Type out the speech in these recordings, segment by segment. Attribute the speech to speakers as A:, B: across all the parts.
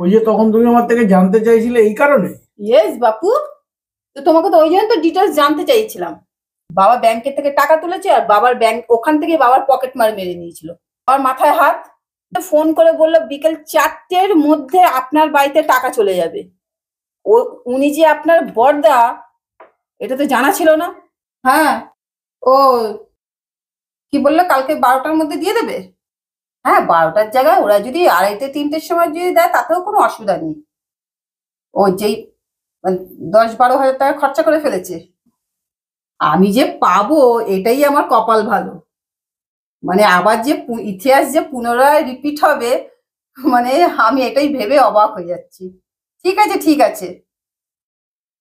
A: ওই যে তখন তুমি আমার থেকে জানতে চাইছিলে এই কারণে।
B: ইয়েস বাপু, তো তোমাকে তো ওই জন্য তো ডিটেলস জানতে চাইছিলাম। বাবা ব্যাংকের থেকে টাকা তুলেছে আর বাবার ব্যাংক ওখান থেকে বাবার পকেট মার মেরে নিয়েছিল। বাবার মাথায় হাত। ফোন করে বললো বিকেল 4টের মধ্যে আপনার বাড়িতে টাকা চলে যাবে। উনি যে আপনার বড়দা এটা তো জানা ছিল না। হ্যাঁ, ও কি বললো কালকে 12টার মধ্যে দিয়ে দেবে। হ্যাঁ, 12টার জায়গায় ওরা যদি 2:30-3টের সময় যদি দেয় তাতেও কোনো অসুবিধা নেই। ও যেই 10-12 হাজার টাকা খরচা করে ফেলেছে, আমি যে পাবো এটাই আমার কপাল ভালো। মানে আবার যে ইতিহাস যে পুনরায় রিপিট হবে, মানে আমি এটাই ভেবে অবাক হয়ে যাচ্ছি। ঠিক আছে ঠিক আছে,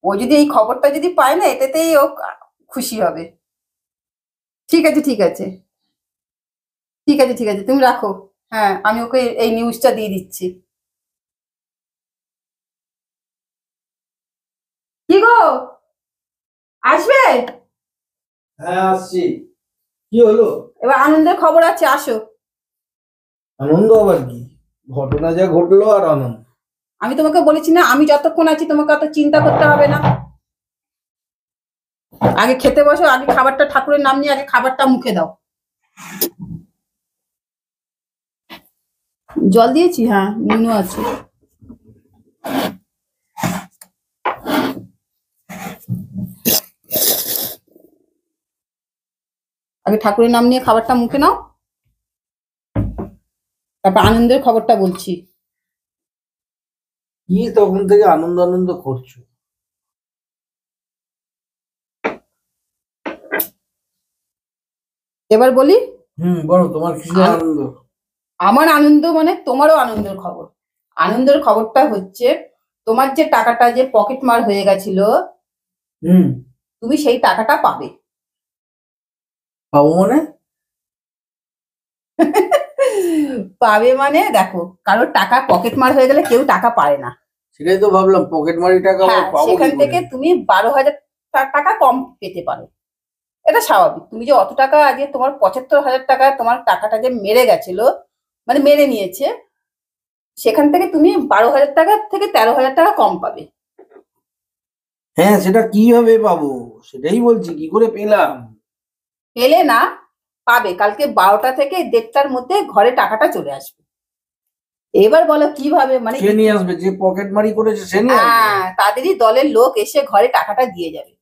B: ও যদি এই খবরটা যদি পায় না এটাতেই ও খুশি হবে। ঠিক আছে ঠিক আছে ঠিক আছে ঠিক আছে, তুমি রাখো। হ্যাঁ, আমি ওকে এই নিউজটা দিয়ে দিচ্ছি। কি গো, আসবে?
A: হ্যাঁ আসছি। কি হলো?
B: এবার আনন্দের খবর আছে, আসো।
A: আনন্দ আবার কি? ঘটনা যা ঘটলো আর আনন্দ।
B: আমি তোমাকে বলেছি না, আমি যতক্ষণ আছি তোমাকে অত চিন্তা করতে হবে না। আগে খেতে বসো, আগে খাবারটা ঠাকুরের নাম নিয়ে আগে খাবারটা মুখে দাও। জল দিয়েছি, হ্যাঁ নুনু আছে। আগে ঠাকুরের নাম নিয়ে খাবারটা মুখে নাও, তারপর আনন্দের খবরটা বলছি।
A: কি তখন থেকে আনন্দ আনন্দ করছো?
B: এবার বলি।
A: বলো তোমার কিসের আনন্দ?
B: আমার আনন্দ মানে তোমারও আনন্দের খবর। আনন্দের খবরটা হচ্ছে তোমার যে টাকাটা যে পকেট মার হয়ে গেছিল, তুমি সেই টাকাটা পাবে।
A: পাবো মানে?
B: পাবে মানে দেখো, কারোর টাকা পকেট মার হয়ে গেলে কেউ টাকা পায় না।
A: সেটাই তো ভাবলাম, পকেট মারি টাকা পাবো
B: সেখান থেকে তুমি 12,000 টাকা কম পেতে পারো। এটা স্বাভাবিক। তুমি যে অত টাকা আগে তোমার 75,000 টাকা তোমার টাকাটা যে মেরে গেছিল, মানে মেরে নিয়েছে, সেখান থেকে তুমি 12,000 টাকা থেকে 13,000 টাকা কম পাবে।
A: হ্যাঁ, সেটা কিভাবে পাবো সেটাই বলছি, কি করে পেলাম?
B: পেলে না, পাবে। কালকে 12টা থেকে 1:30টার মধ্যে ঘরে টাকাটা চলে আসবে। এবার বলো কিভাবে? মানে
A: সে নিয়ে আসবে যে পকেট মারি করেছে, সে নিয়ে আসবে?
B: হ্যাঁ, তাদেরই দলের লোক এসে ঘরে টাকাটা দিয়ে যাবে।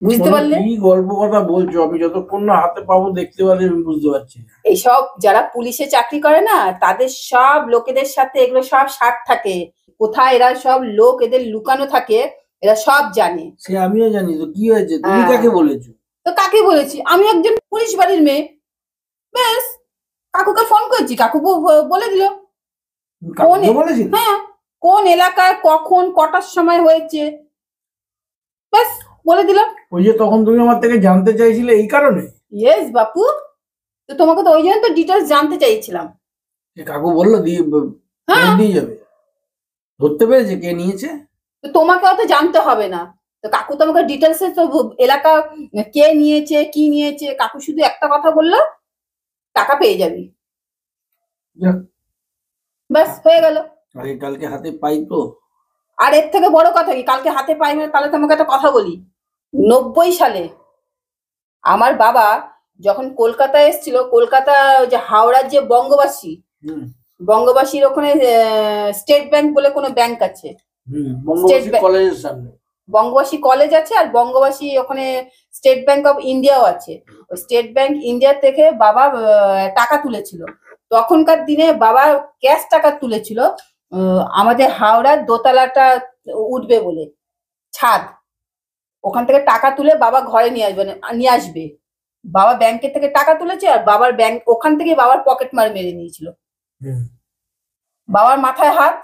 B: বুঝতে পারলে?
A: কি গল্প কথা বলছো? আমি যতক্ষণ না হাতে পাবো দেখতে পারলে আমি বুঝতে পারছি।
B: এইসব যারা পুলিশে চাকরি করে না, তাদের সব লোকেদের সাথে এগুলো সব সাথ থাকে। কোথায় এরা সব লোক এদের লুকানো থাকে এরা সব জানে।
A: সে আমিও জানি। তো কি হয়েছে? তুমি কাকে বলেছো?
B: তো কাকে বলেছি? আমি একজন পুলিশ বাড়ির মেয়ে। ব্যাস, কাকুকে ফোন করেছি, কাকু বলে দিল। হ্যাঁ, কোন এলাকায় কখন কটার সময় হয়েছে, ব্যাস বলে দিলাম। ওই যে তখন তুমি আমার থেকে জানতে চাইছিলে এই কারণে। ইয়েস বাপু, তো তোমাকে তো ওই জন্য তো ডিটেলস জানতে চাইছিলাম।
A: কাকু বললো দিয়ে যাবে। ধরতে পেরেছে কে নিয়েছে?
B: তো তোমাকে অত জানতে হবে না। তো কাকু তোমাকে ডিটেলসে তো এলাকা কে নিয়েছে কি নিয়েছে, কাকু শুধু একটা কথা বললো, টাকা পেয়ে যাবি। ব্যাস হয়ে গেল।
A: আরে কালকে হাতে পাই তো।
B: আর এর থেকে বড় কথা কি, কালকে হাতে পাই না? তাহলে তোমাকে একটা কথা বলি। 90 সালে আমার বাবা যখন কলকাতায় এসেছিল, কলকাতা যে হাওড়ার যে বঙ্গবাসীর ওখানে স্টেট ব্যাংক বলে কোনো ব্যাংক আছে। বঙ্গবাসী কলেজ আছে আর বঙ্গবাসী ওখানে স্টেট ব্যাংক অফ ইন্ডিয়াও আছে। ওই স্টেট ব্যাংক ইন্ডিয়া থেকে বাবা টাকা তুলেছিল। তখনকার দিনে বাবা ক্যাশ টাকা তুলেছিল আমাদের হাওড়ার দোতলাটা উঠবে বলে, ছাদ, ওখান থেকে টাকা তুলে বাবা ঘরে নিয়ে আসবে। বাবা ব্যাংকের থেকে টাকা তুলেছে আর বাবার ব্যাংক ওখান থেকে বাবার পকেট মার মেরে নিয়েছিল। বাবার মাথায় হাত।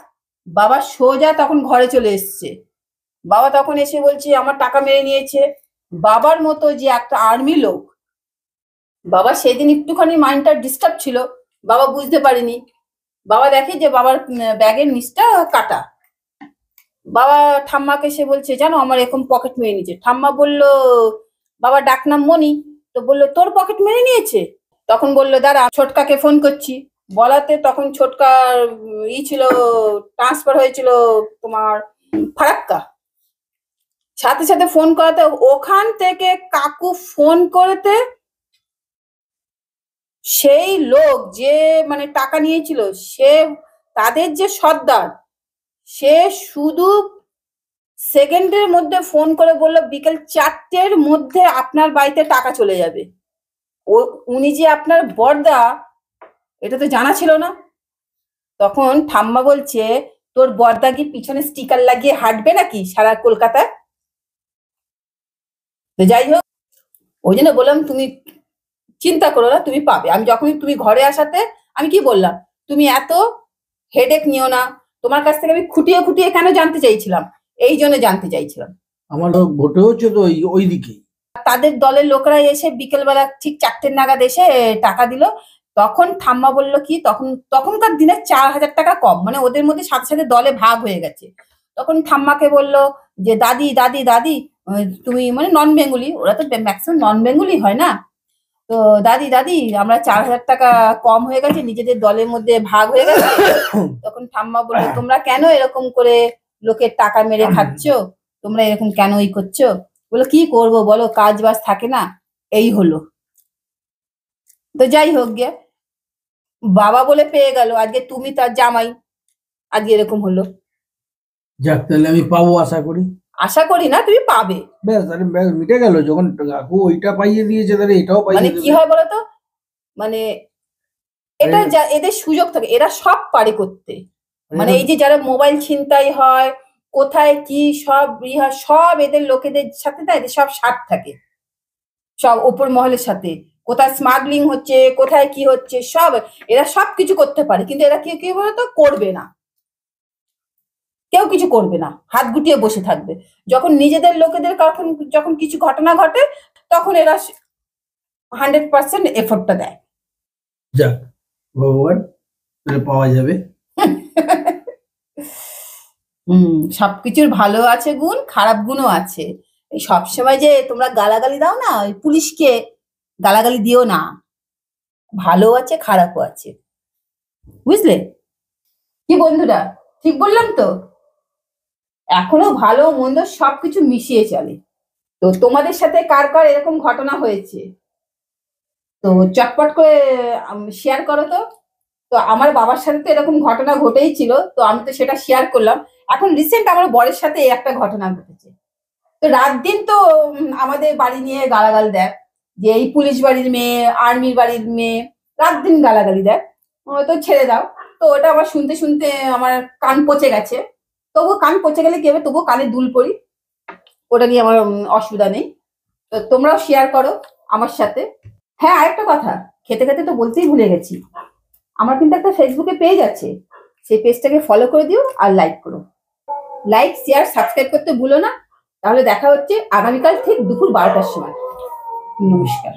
B: বাবা সোজা তখন ঘরে চলে এসছে। বাবা তখন এসে বলছে আমার টাকা মেরে নিয়েছে। বাবার মতো যে একটা আর্মি লোক, বাবা সেদিন একটুখানি মাইন্ডটা ডিস্টার্ব ছিল, বাবা বুঝতে পারেনি। বাবা দেখে যে বাবার ব্যাগের নিচটা কাটা। বাবা ঠাম্মাকে এসে বলছে জানো আমার এরকম পকেট মেরে নিয়েছে। ঠাম্মা বলল, বাবা ডাকনাম মনি, তো বললো তোর পকেট মেরে নিয়েছে? তখন বললো দাঁড়া ছোটকাকে ফোন করছি। বলাতে তখন ছোটকার ছিল, ট্রান্সফার হয়েছিল তোমার ফারাক্কা। সাথে সাথে ফোন করাতে, ওখান থেকে কাকু ফোন করতে সেই লোক যে মানে টাকা নিয়েছিল, সে তাদের যে সর্দার, সে শুধু সেকেন্ডের মধ্যে ফোন করে বললো বিকেল 4টের মধ্যে আপনার বাড়িতে টাকা চলে যাবে। উনি যে আপনার বড়দা, এটা তো জানা ছিল না। তখন ঠাম্মা বলছে, তোর বড়দা কি পিছনে স্টিকার লাগিয়ে হাঁটবে নাকি সারা কলকাতায়? তো যাই হোক, ওই জন্য বললাম তুমি চিন্তা করো না, তুমি পাবে। আমি যখন তুমি ঘরে আসাতে আমি কি বললাম, তুমি এত হেডেক নিও না। তোমার কাছ থেকে আমি খুঁটিয়ে খুঁটিয়ে কেন জানতে চাইছিলাম, এই জন্য জানতে চাইছিলাম।
A: আমার ভোটে হচ্ছে তো ওই দিকেই।
B: তাদের দলের লোকরা এসে বিকেলবেলা ঠিক 4টে নাগাদ এসে টাকা দিল। তখন ঠাম্মা বললো কি, তখনকার দিনে 4,000 টাকা কম, মানে ওদের মধ্যে সাথে সাথে দলে ভাগ হয়ে গেছে। তখন ঠাম্মাকে বললো যে দাদি দাদি দাদি, তুমি মানে নন বেঙ্গলি, ওরা তো ম্যাক্সিমাম নন বেঙ্গলি হয় না, তো দাদি দাদি আমরা 4,000 টাকা কম হয়ে গেছে, নিজেদের দলের মধ্যে ভাগ হয়ে গেছে। তখন ঠাম্মা বললো, তোমরা কেন এরকম করে লোকের টাকা মেরে খাচ্ছ, তোমরা এরকম কেন ই করছো? বলো কি করবো বলো, কাজ বাজ থাকে না, এই হলো। তো যাই হোক গে, বাবা বলে পেয়ে গেল, আজকে তুমি তার জামাই, আজকে এরকম হলো।
A: যাক, তাহলে আমি পাবো আশা করি।
B: আশা করি না, তুমি পাবে।
A: ব্যাস, তাহলে ব্যাস মিটে গেল। যখন কাকু ওইটা পাইয়ে দিয়েছে তাহলে এটাও
B: মানে
A: পাইয়ে
B: কি
A: দেবে।
B: হয় বলতো, মানে এটা এদের সুযোগ থাকে, এরা সব পারে করতে। মানে এই যে যারা মোবাইল ছিনতাই হয়, কোথায় কি সব হয়, সব এদের লোকেদের সাথে না, এদের সব স্বার্থ থাকে, সব ওপর মহলের সাথে। কোথায় স্মাগলিং হচ্ছে, কোথায় কি হচ্ছে, সব এরা সব কিছু করতে পারে, কিন্তু এরা কেউ কি বলতো করবে না, কেউ কিছু করবে না, হাত গুটিয়ে বসে থাকবে। যখন নিজেদের লোকেদের যখন কিছু ঘটনা ঘটে, তখন এরা 100% এফোর্টটা দেয়।
A: যাক ভগবান, তাহলে পাওয়া যাবে।
B: সবকিছুর ভালো আছে গুণ, খারাপ গুণও আছে। এই সবসময় যে তোমরা গালাগালি দাও না, ওই পুলিশকে গালাগালি দিও না, ভালো আছে খারাপও আছে, বুঝলে কি বন্ধুরা? ঠিক বললাম তো? এখনো ভালো মন্দ সবকিছু মিশিয়ে চলে। তো তোমাদের সাথে কার কার এরকম ঘটনা হয়েছে, তো চটপট করে শেয়ার করো তো। তো আমার বাবার সাথে তো এরকম ঘটনা ঘটেই ছিল, তো আমি তো সেটা শেয়ার করলাম। এখন রিসেন্ট আমার বরের সাথে একটা ঘটনা ঘটেছে। তো রাত দিন তো আমাদের বাড়ি নিয়ে গালাগাল দেয়, যে এই পুলিশ বাড়ির মেয়ে, আর্মির বাড়ির মেয়ে, রাত দিন গালাগালি দেয়। তো ছেড়ে দাও। তো ওটা আমার শুনতে শুনতে আমার কান পচে গেছে। তবু কান পচে গেলে কি হবে, তবু কানে দুল পরি, ওটা নিয়ে আমার অসুবিধা নেই। তো তোমরাও শেয়ার করো আমার সাথে। হ্যাঁ, আরেকটা কথা খেতে খেতে তো বলতেই ভুলে গেছি, আমার কিন্তু একটা ফেসবুকে পেজ আছে, সেই পেজটাকে ফলো করে দিও আর লাইক করো। লাইক শেয়ার সাবস্ক্রাইব করতে ভুলো না। তাহলে দেখা হচ্ছে আগামীকাল ঠিক দুপুর 12টার সময়। নমস্কার।